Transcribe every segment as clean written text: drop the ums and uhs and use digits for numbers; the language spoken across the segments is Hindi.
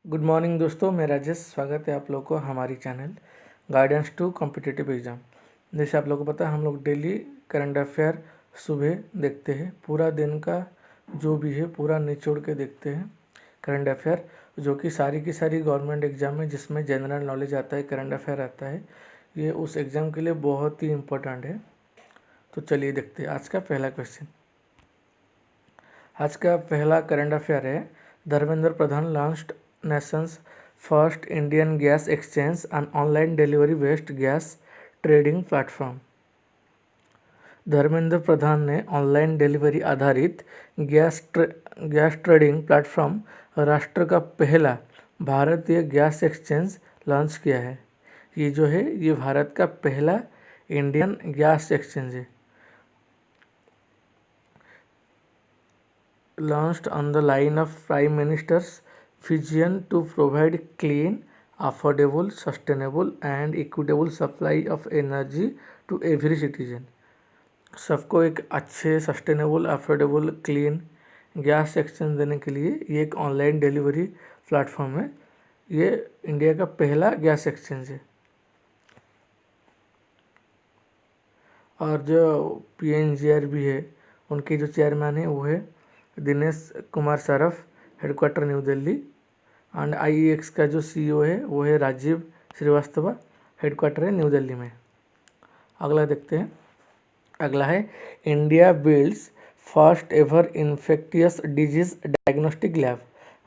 गुड मॉर्निंग दोस्तों, मैं राजेश। स्वागत है आप लोगों को हमारी channel guidance to competitive exam. जैसे आप लोगों को पता है, हम लोग डेली करंट अफेयर सुबह देखते हैं। पूरा दिन का जो भी है पूरा निचोड़ के देखते हैं करंट अफेयर, जो कि सारी की सारी गवर्नमेंट एग्ज़ाम है जिसमें जनरल नॉलेज आता है, करंट अफेयर आता है। ये उस एग्ज़ाम के लिए बहुत ही इम्पोर्टेंट है। तो चलिए देखते हैं आज का पहला क्वेश्चन। आज का पहला करंट अफेयर है, Dharmendra Pradhan launched nation's first Indian gas exchange and online delivery based gas trading platform. Dharmendra Pradhan ने ऑनलाइन डिलीवरी आधारित गैस ट्रेडिंग प्लेटफॉर्म राष्ट्र का पहला भारतीय गैस एक्सचेंज लॉन्च किया है। ये जो है ये भारत का पहला इंडियन गैस एक्सचेंज है। Launched on the line of Prime Minister's vision to provide clean, affordable, sustainable and equitable supply of energy to every citizen। सबको एक अच्छे, sustainable, affordable, clean gas exchange देने के लिए ये एक ऑनलाइन डिलीवरी प्लेटफॉर्म है। ये इंडिया का पहला गैस एक्सचेंज है। और जो PNGRB है, उनके जो चेयरमैन है वो है Dinesh Kumar Saraf, headquarter new Delhi. And IEX का जो CEO है वो है राजीव श्रीवास्तव, हेडक्वार्टर है न्यू दिल्ली में। अगला देखते हैं। अगला है, India builds first ever infectious disease diagnostic lab.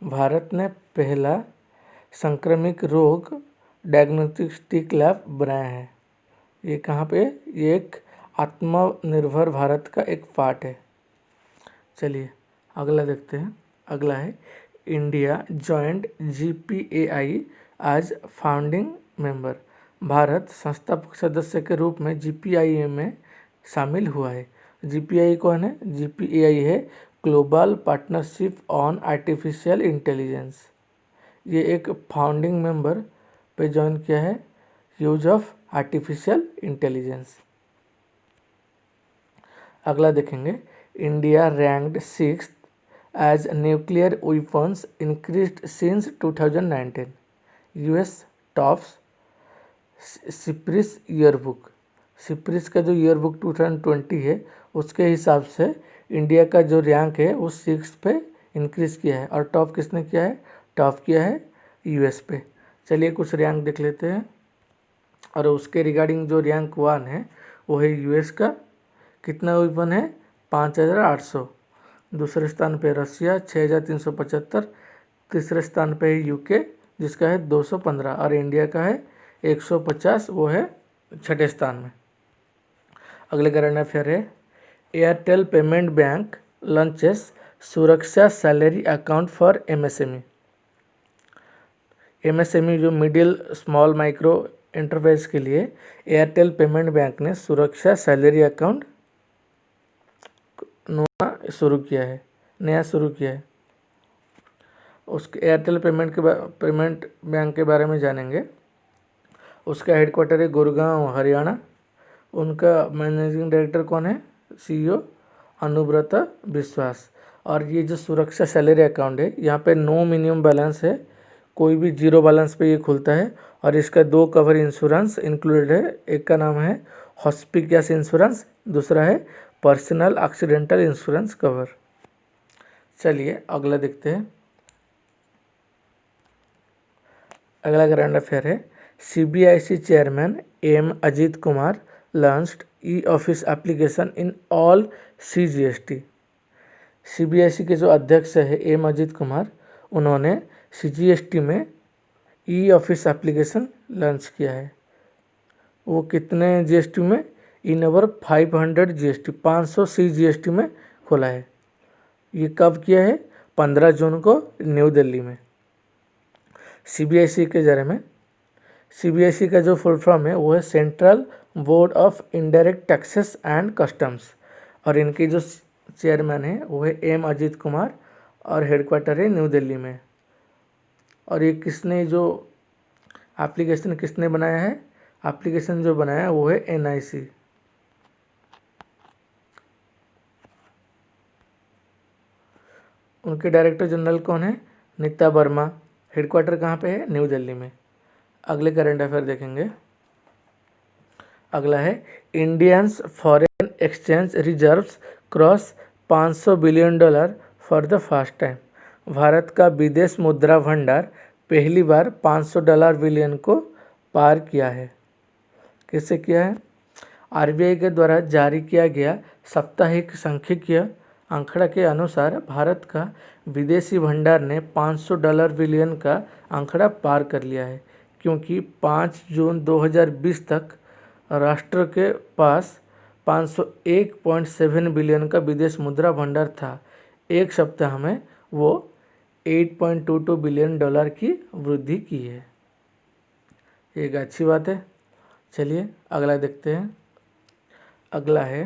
Bharat ने पहला संक्रमिक रोग डायग्नोस्टिक लैब बनाया है। ये कहाँ पे? ये एक आत्मनिर्भर भारत का एक पार्ट है। चलिए अगला देखते हैं। अगला है, India joint GPAI as founding member. भारत संस्थापक सदस्य के रूप में GPAI में शामिल हुआ है। GPAI कौन है? GPAI है global partnership on artificial intelligence. ये एक फाउंडिंग मेंबर पे ज्वाइन किया है, यूज ऑफ आर्टिफिशियल इंटेलिजेंस। अगला देखेंगे, India ranked 6th as nuclear weapons increased since 2019। US tops SIPRI yearbook. SIPRI का जो ईयरबुक 2020 है उसके हिसाब से इंडिया का जो रैंक है वो 6th पे इंक्रीज़ किया है। और टॉप किसने किया है? टॉप किया है US पे। चलिए कुछ रैंक देख लेते हैं। और उसके रिगार्डिंग जो रैंक 1 है वो है US का। कितना वेपन है? 5800। दूसरे स्थान पे रसिया 6375। तीसरे स्थान पे है UK जिसका है 215। और इंडिया का है 150, वो है छठे स्थान में। अगले करंट अफेयर है, एयरटेल पेमेंट बैंक लॉन्चेस सुरक्षा salary account for MSME। MSME जो मिडिल स्मॉल माइक्रो एंटरप्राइज के लिए एयरटेल पेमेंट बैंक ने सुरक्षा सैलरी अकाउंट नया शुरू किया है। उसके एयरटेल पेमेंट बैंक के बारे में जानेंगे। उसका हेडक्वार्टर है गुड़गांव, हरियाणा। उनका मैनेजिंग डायरेक्टर कौन है? CEO अनुव्रत विश्वास। और ये जो सुरक्षा सैलरी अकाउंट है, यहाँ पे नो मिनिमम बैलेंस है, कोई भी जीरो बैलेंस पे ये खुलता है। और इसका 2 कवर इंश्योरेंस इंक्लूडेड है। एक का नाम है हॉस्पिटल इंश्योरेंस, दूसरा है पर्सनल एक्सीडेंटल इंश्योरेंस कवर। चलिए अगला देखते हैं। अगला करंट अफेयर है, CBIC chairman M Ajit Kumar launched E office application in all CGST। CBIC के जो अध्यक्ष है M अजीत कुमार, उन्होंने CGST में E-ऑफिस एप्लीकेशन लॉन्च किया है। वो कितने GST में? इन ओवर 500 GST, 500 CGST में खोला है। ये कब किया है? 15 जून को न्यू दिल्ली में। CBIC के ज़रिए में, CBIC का जो फुल फॉर्म है वो है central board of indirect taxes and customs. और इनके जो चेयरमैन है वो है M अजीत कुमार और हेडक्वार्टर है न्यू दिल्ली में। और ये किसने जो एप्लीकेशन किसने बनाया है? एप्लीकेशन जो बनाया है वो है NIC। उनके डायरेक्टर जनरल कौन है? नीता वर्मा। हेडक्वार्टर कहाँ पे है? न्यू दिल्ली में। अगले करंट अफेयर देखेंगे। अगला है Indians foreign exchange reserves cross $500 billion for the first time. Bharat का विदेश मुद्रा भंडार पहली बार $500 बिलियन को पार किया है। कैसे किया है? आरबीआई के द्वारा जारी किया गया साप्ताहिक सांख्यिकीय आंकड़ा के अनुसार भारत का विदेशी भंडार ने $500 बिलियन का आंकड़ा पार कर लिया है, क्योंकि 5 जून 2020 तक राष्ट्र के पास 501.7 बिलियन का विदेश मुद्रा भंडार था। एक सप्ताह में वो $8.22 बिलियन की वृद्धि की है। एक अच्छी बात है। चलिए अगला देखते हैं। अगला है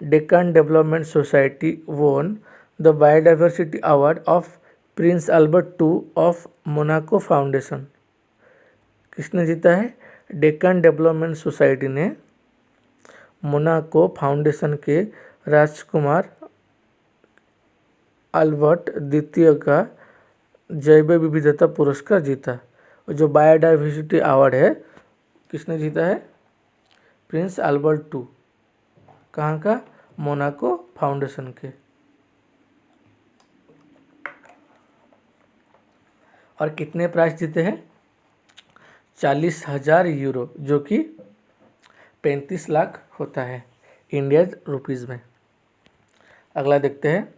Deccan development society won the biodiversity award of Prince Albert II of Monaco foundation. किसने जीता है? डेक्कन डेवलपमेंट सोसाइटी ने मोनाको फाउंडेशन के राजकुमार अल्बर्ट द्वितीय का जैव विविधता पुरस्कार जीता। जो बायोडाइवर्सिटी अवार्ड है किसने जीता है? Prince Albert II। कहाँ का? मोनाको फाउंडेशन के। और कितने प्राइज जीते हैं? 40,000 यूरो, जो कि 35 लाख होता है इंडिया रुपीज़ में। अगला देखते हैं।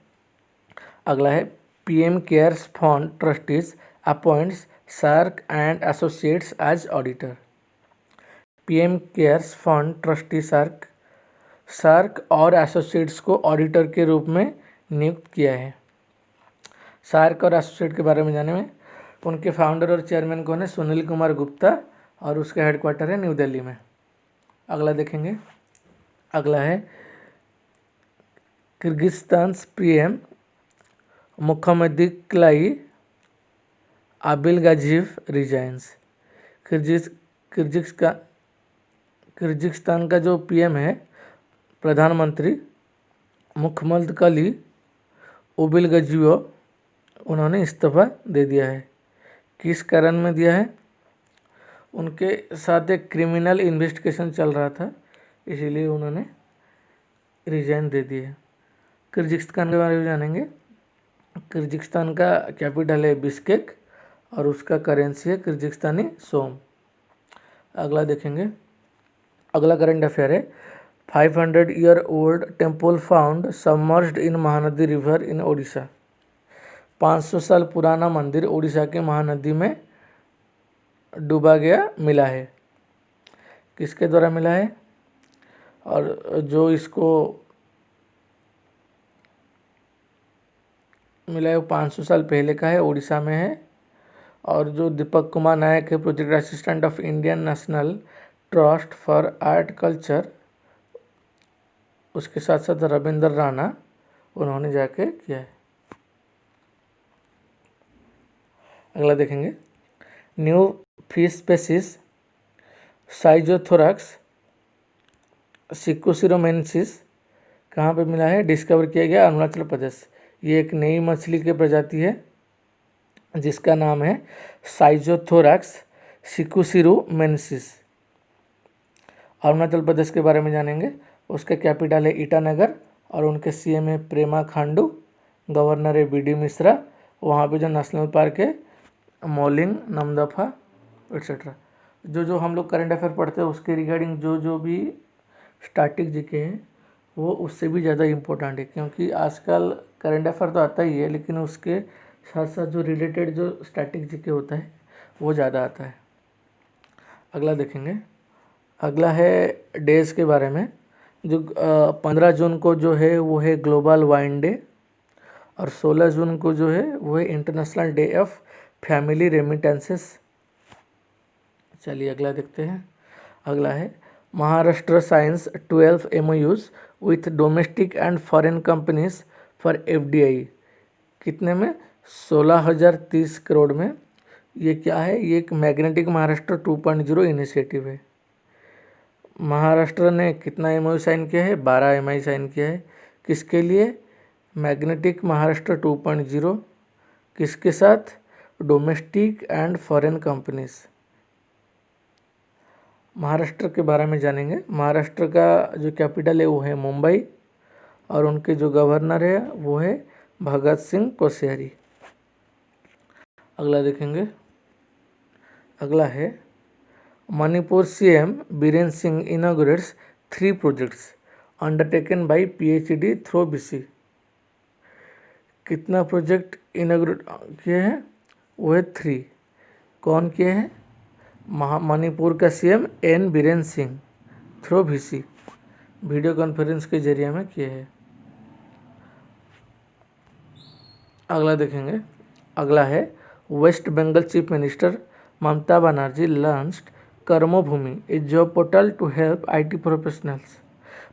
अगला है PM cares fund trustees appoints SARC and associates as auditor. PM cares fund trustee SARC और एसोसिएट्स को ऑडिटर के रूप में नियुक्त किया है। सार्क और एसोसिएट के बारे में जाने में, उनके फाउंडर और चेयरमैन कौन है? सुनील कुमार गुप्ता, और उसका हेडक्वार्टर है न्यू दिल्ली में। अगला देखेंगे। अगला है किर्गिस्तान पीएम मुखम्मदुल्लाह आबिलगाजीव रिजाइंस। किर्गिस्तान का जो पीएम है, प्रधानमंत्री मुखम्मदुल्लाह आबिलगाजीव, उन्होंने इस्तीफा दे दिया है। किस कारण में दिया है? उनके साथ एक क्रिमिनल इन्वेस्टिगेशन चल रहा था, इसीलिए उन्होंने रिजाइन दे दिए। किर्गिस्तान के बारे में जानेंगे। किर्गिस्तान का कैपिटल है बिश्केक और उसका करेंसी है किर्गिस्तानी सोम। अगला देखेंगे। अगला करंट अफेयर है 500-year-old temple found submerged in Mahanadi river in Odisha. 500 साल पुराना मंदिर ओडिशा के महानदी में डूबा गया मिला है। किसके द्वारा मिला है? और जो इसको मिला है वो 500 साल पहले का है, उड़ीसा में है। और जो दीपक कुमार नायक है, project assistant of Indian national trust for art culture, उसके साथ साथ रविंद्र राणा, उन्होंने जाके किया है। अगला देखेंगे। न्यू फिश स्पेसिस साइजोथोरैक्स सिकोसिरोमेंसिस कहाँ पे मिला है? डिस्कवर किया गया अरुणाचल प्रदेश। ये एक नई मछली की प्रजाति है जिसका नाम है साइजोथोरैक्स सिकोसिरोमेंसिस। अरुणाचल प्रदेश के बारे में जानेंगे। उसका कैपिटल है ईटानगर और उनके सीएम है प्रेमा खांडू, गवर्नर है बीडी मिश्रा। वहाँ पे जो नेशनल पार्क है मौलिंग, नमदफा एक्सेट्रा। जो हम लोग करंट अफेयर पढ़ते हैं उसके रिगार्डिंग जो भी स्टैटिक जीके हैं वो उससे भी ज़्यादा इम्पोर्टेंट है, क्योंकि आजकल करंट अफेयर तो आता ही है लेकिन उसके साथ साथ जो रिलेटेड जो स्टैटिक जीके होता है वो ज़्यादा आता है। अगला देखेंगे। अगला है डेज के बारे में। जो 15 जून को जो है वो है ग्लोबल वाइन डे और 16 जून को जो है वो है international day of family remittances. चलिए अगला देखते हैं। अगला है Maharashtra science 12 MOUs with domestic and foreign companies for FDI। कितने में? 16,030 करोड़ में। ये क्या है? ये एक मैग्नेटिक महाराष्ट्र 2.0 इनिशिएटिव है। महाराष्ट्र ने कितना MOU साइन किया है? 12 MOU साइन किया है। किसके लिए? मैग्नेटिक महाराष्ट्र 2.0। किसके साथ? Domestic and foreign companies. Maharashtra के बारे में जानेंगे। महाराष्ट्र का जो कैपिटल है वो है मुंबई और उनके जो गवर्नर है वो है भगत सिंह कोश्यारी। अगला देखेंगे। अगला है Manipur CM Biren Singh inaugurates 3 projects undertaken by PhD through BC. कितना प्रोजेक्ट इनॉग्रेट किए हैं? वो है 3। कौन किए हैं? मणिपुर का CM N Biren Singh through VC, video conference के जरिए में किए हैं। अगला देखेंगे। अगला है west Bengal chief minister Mamata Banerjee launched Karmabhoomi a job portal to help IT professionals.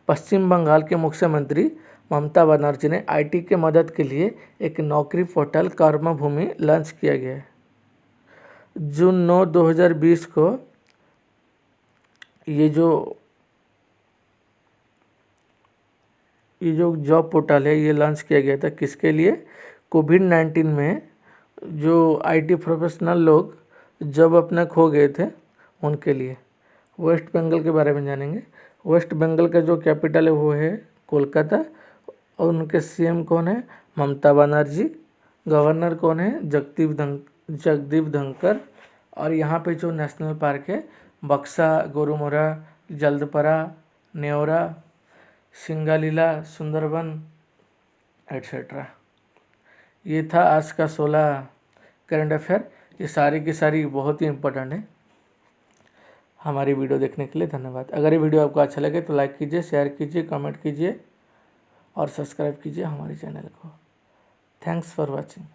पश्चिम बंगाल के मुख्यमंत्री ममता बनर्जी ने आईटी के मदद के लिए एक नौकरी पोर्टल कर्मभूमि लॉन्च किया गया है। जून 9, 2020 को ये जो जॉब पोर्टल है ये लॉन्च किया गया था। किसके लिए? कोविड-19 में जो आईटी प्रोफेशनल लोग जॉब अपना खो गए थे उनके लिए। वेस्ट बंगाल के बारे में जानेंगे। वेस्ट बंगाल का जो कैपिटल है वो है कोलकाता और उनके सीएम कौन है? ममता बनर्जी। गवर्नर कौन है? जगदीप धनखड़। और यहाँ पे जो नेशनल पार्क है बक्सा, गोरुमारा, जल्दपरा, नेवरा, सिंगालीला, सुंदरबन एट्सेट्रा। ये था आज का 16 करंट अफेयर। ये सारी की सारी बहुत ही इम्पोर्टेंट है। हमारी वीडियो देखने के लिए धन्यवाद। अगर ये वीडियो आपको अच्छा लगे तो लाइक कीजिए, शेयर कीजिए, कमेंट कीजिए और सब्सक्राइब कीजिए हमारे चैनल को। Thanks for watching.